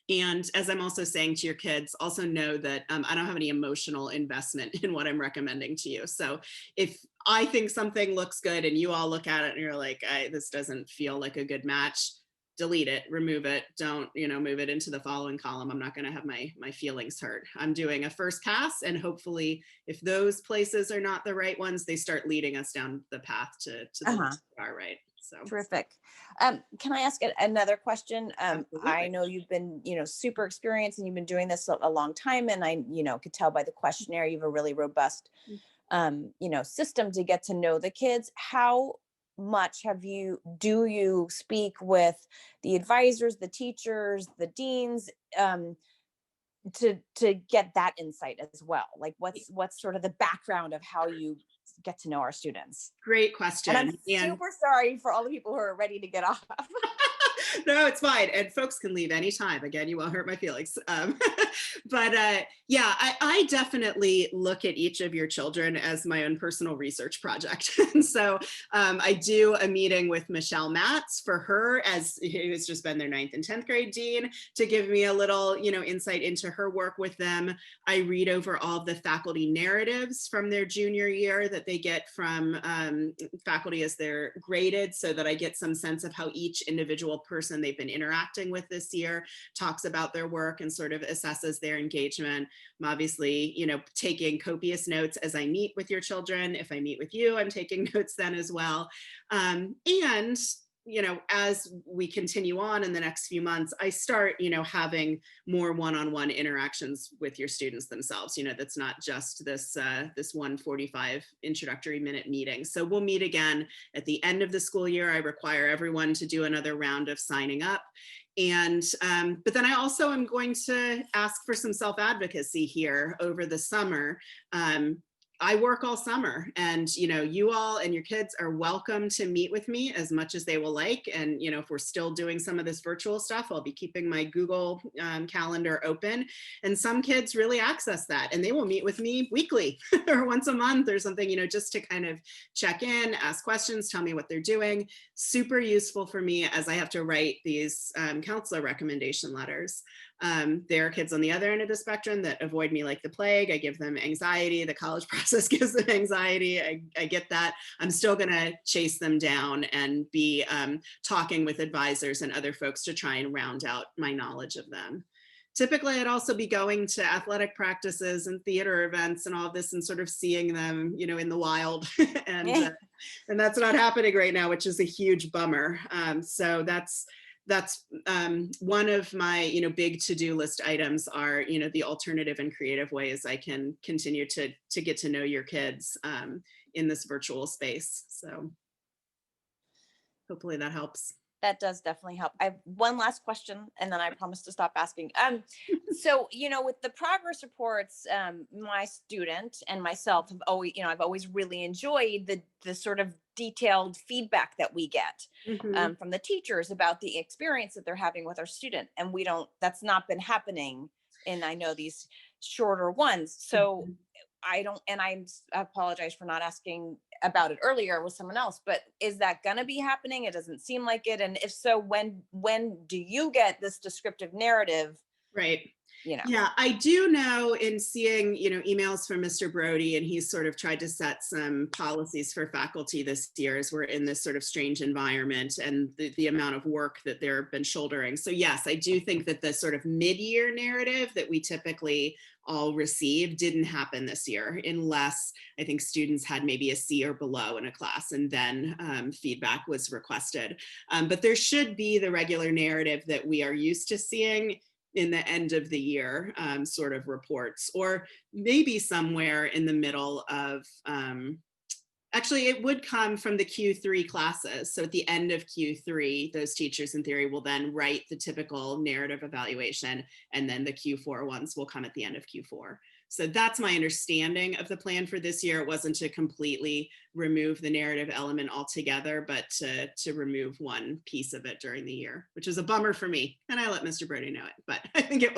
A: And as I'm also saying to your kids, also know that I don't have any emotional investment in what I'm recommending to you. So if I think something looks good and you all look at it and you're like, this doesn't feel like a good match, delete it, remove it, don't, move it into the following column. I'm not going to have my feelings hurt. I'm doing a first pass, and hopefully if those places are not the right ones, they start leading us down the path to the ones that are right. So
F: terrific. Can I ask another question?
A: Absolutely.
F: I know you've been, super experienced and you've been doing this a long time. And I, could tell by the questionnaire, you have a really robust, system to get to know the kids. How much do you speak with the advisors, the teachers, the deans, to get that insight as well? Like what's sort of the background of how you get to know our students?
A: Great question.
F: And I'm super sorry for all the people who are ready to get off.
A: No, it's fine. And folks can leave anytime. Again, you won't hurt my feelings. But yeah, I definitely look at each of your children as my own personal research project. And so I do a meeting with Michelle Matz for her, as who's just been their 9th and 10th grade dean, to give me a little, insight into her work with them. I read over all of the faculty narratives from their junior year that they get from faculty as they're graded, so that I get some sense of how each individual person they've been interacting with this year talks about their work and sort of assesses their engagement. I'm obviously, taking copious notes as I meet with your children. If I meet with you, I'm taking notes then as well. And as we continue on in the next few months, I start, having more one-on-one interactions with your students themselves. That's not just this 145 introductory minute meeting. So we'll meet again at the end of the school year. I require everyone to do another round of signing up. And, but then I also am going to ask for some self-advocacy here over the summer. I work all summer, and you all and your kids are welcome to meet with me as much as they will like. And if we're still doing some of this virtual stuff, I'll be keeping my Google calendar open. And some kids really access that, and they will meet with me weekly or once a month or something, just to kind of check in, ask questions, tell me what they're doing. Super useful for me as I have to write these counselor recommendation letters. There are kids on the other end of the spectrum that avoid me like the plague. I give them anxiety. The college process gives them anxiety. I get that. I'm still going to chase them down and be talking with advisors and other folks to try and round out my knowledge of them. Typically, I'd also be going to athletic practices and theater events and all of this and sort of seeing them, in the wild. And that's not happening right now, which is a huge bummer. So that's one of my, big to-do list items are, the alternative and creative ways I can continue to get to know your kids in this virtual space. So hopefully that helps.
F: That does definitely help. I have one last question, and then I promise to stop asking. So, with the progress reports, my student and myself have always, I've always really enjoyed the sort of detailed feedback that we get from the teachers about the experience that they're having with our student. And that's not been happening in, I know, these shorter ones. So I apologize for not asking about it earlier with someone else, but is that going to be happening? It doesn't seem like it. And if so, when do you get this descriptive narrative?
A: Right. Yeah, I do know in seeing, emails from Mr. Brody, and he's sort of tried to set some policies for faculty this year as we're in this sort of strange environment and the amount of work that they've been shouldering. So yes, I do think that the sort of mid-year narrative that we typically all receive didn't happen this year, unless I think students had maybe a C or below in a class, and then feedback was requested. But there should be the regular narrative that we are used to seeing in the end of the year sort of reports, or maybe somewhere in the middle of Actually, it would come from the Q3 classes. So at the end of Q3, those teachers in theory will then write the typical narrative evaluation, and then the Q4 ones will come at the end of Q4. So that's my understanding of the plan for this year. It wasn't to completely remove the narrative element altogether, but to remove one piece of it during the year, which is a bummer for me. And I let Mr. Brody know it, but I think it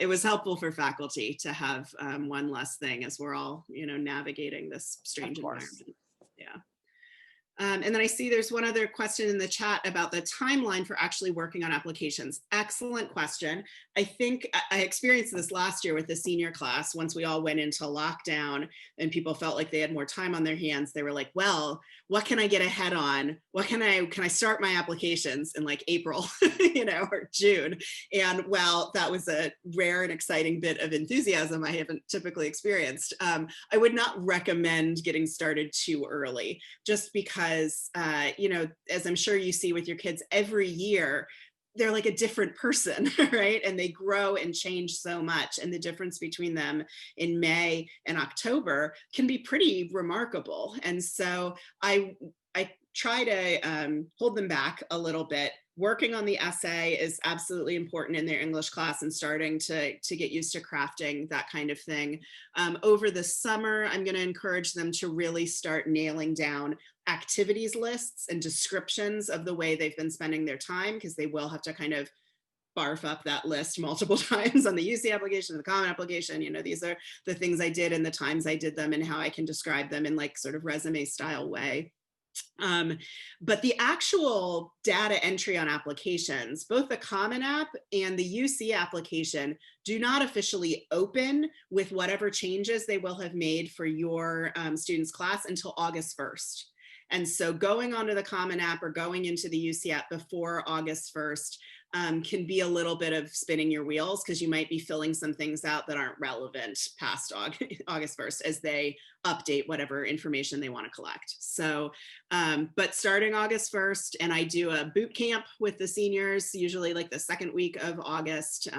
A: was helpful for faculty to have one less thing as we're all, navigating this strange environment. Yeah. And then I see there's one other question in the chat about the timeline for actually working on applications. Excellent question. I think I experienced this last year with the senior class. Once we all went into lockdown and people felt like they had more time on their hands, they were like, well, what can I get ahead on? What can I start my applications in like April, or June? And well, that was a rare and exciting bit of enthusiasm I haven't typically experienced. I would not recommend getting started too early, just because, as I'm sure you see with your kids every year, they're like a different person, right? And they grow and change so much. And the difference between them in May and October can be pretty remarkable. And so I try to hold them back a little bit. Working on the essay is absolutely important in their English class and starting to get used to crafting that kind of thing. Over the summer, I'm going to encourage them to really start nailing down activities lists and descriptions of the way they've been spending their time, because they will have to kind of barf up that list multiple times on the UC application, the common application. These are the things I did and the times I did them and how I can describe them in like sort of resume style way. But the actual data entry on applications, both the Common App and the UC application, do not officially open with whatever changes they will have made for your students' class until August 1st. And so going onto the Common App or going into the UC app before August 1st can be a little bit of spinning your wheels, because you might be filling some things out that aren't relevant past August 1st as they update whatever information they want to collect. So, but starting August 1st, and I do a boot camp with the seniors, usually like the second week of August,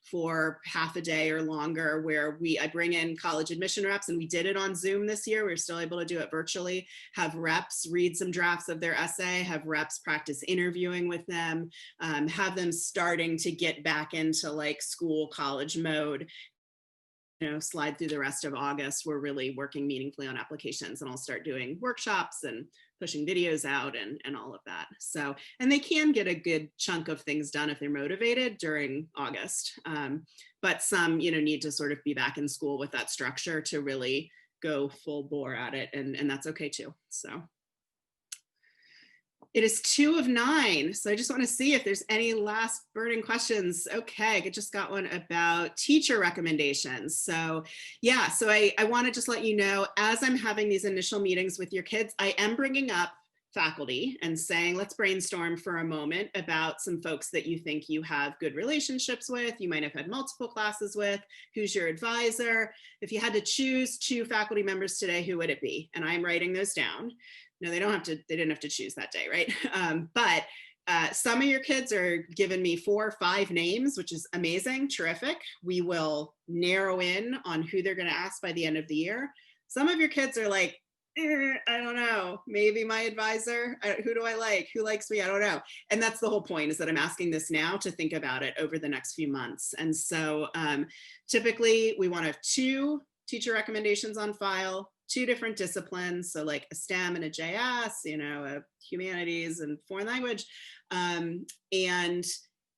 A: for half a day or longer, where I bring in college admission reps, and we did it on Zoom this year. We're still able to do it virtually, have reps read some drafts of their essay, have reps practice interviewing with them, have them starting to get back into like school college mode. Slide through the rest of August, we're really working meaningfully on applications, and I'll start doing workshops and pushing videos out and all of that. So, and they can get a good chunk of things done if they're motivated during August. But some, need to sort of be back in school with that structure to really go full bore at it. And that's okay too, so. It is 2 of 9. So I just want to see if there's any last burning questions. Okay, I just got one about teacher recommendations. So yeah, so I want to just let you know, as I'm having these initial meetings with your kids, I am bringing up faculty and saying, let's brainstorm for a moment about some folks that you think you have good relationships with, you might have had multiple classes with, who's your advisor. If you had to choose 2 faculty members today, who would it be? And I'm writing those down. No, they didn't have to choose that day, right? But some of your kids are giving me 4 or 5 names, which is amazing, terrific. We will narrow in on who they're going to ask by the end of the year. Some of your kids are like, I don't know, maybe my advisor, who do I like? Who likes me? I don't know. And that's the whole point, is that I'm asking this now to think about it over the next few months. And so typically we want to have 2 teacher recommendations on file, 2 different disciplines, so like a STEM and a JS, a humanities and foreign language. And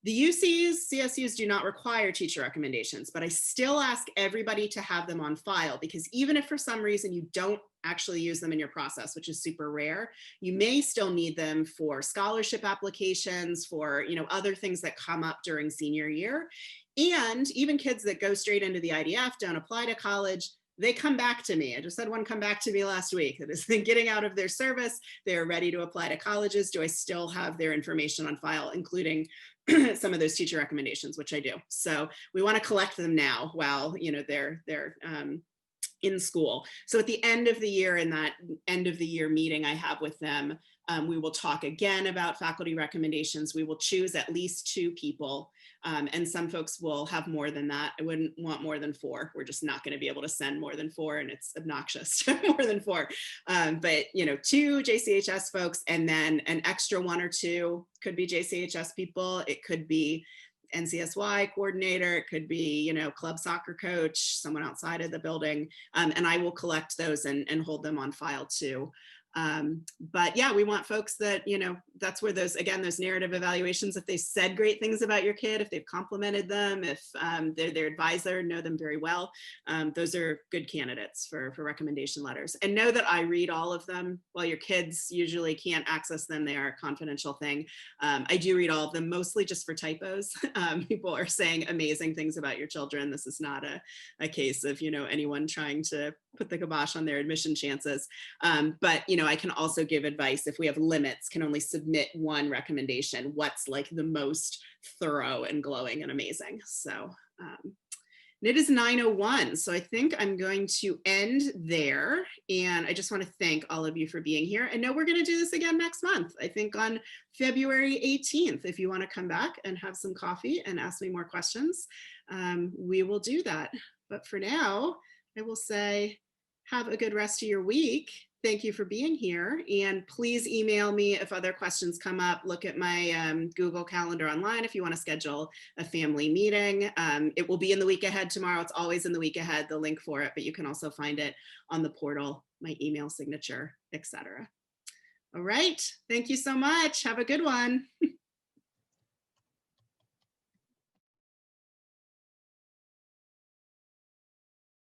A: the UCs, CSUs do not require teacher recommendations, but I still ask everybody to have them on file, because even if for some reason you don't actually use them in your process, which is super rare, you may still need them for scholarship applications, for other things that come up during senior year. And even kids that go straight into the IDF, don't apply to college, they come back to me. I just had one come back to me last week that is getting out of their service. They're ready to apply to colleges. Do I still have their information on file, including some of those teacher recommendations, which I do. So we want to collect them now while they're in school. So at the end of the year, in that end of the year meeting I have with them, we will talk again about faculty recommendations. We will choose at least 2 people And some folks will have more than that. I wouldn't want more than 4. We're just not going to be able to send more than 4, and it's obnoxious to have more than 4. But 2 JCHS folks, and then an extra 1 or 2 could be JCHS people. It could be NCSY coordinator, it could be, club soccer coach, someone outside of the building. And I will collect those and hold them on file too. But yeah, we want folks that, that's where those narrative evaluations, if they said great things about your kid, if they've complimented them, if they're their advisor, know them very well, those are good candidates for recommendation letters. And know that I read all of them. While your kids usually can't access them, they are a confidential thing. I do read all of them, mostly just for typos. People are saying amazing things about your children. This is not a case of, anyone trying to put the kibosh on their admission chances. But, I can also give advice if we have limits, can only submit 1 recommendation, what's like the most thorough and glowing and amazing. So it is 9:01. So I think I'm going to end there. And I just want to thank all of you for being here. I know we're going to do this again next month. I think on February 18th, if you want to come back and have some coffee and ask me more questions, we will do that. But for now, I will say, have a good rest of your week. Thank you for being here. And please email me if other questions come up. Look at my Google Calendar online if you want to schedule a family meeting. It will be in the week ahead tomorrow. It's always in the week ahead, the link for it, but you can also find it on the portal, my email signature, etc. All right. Thank you so much. Have a good one.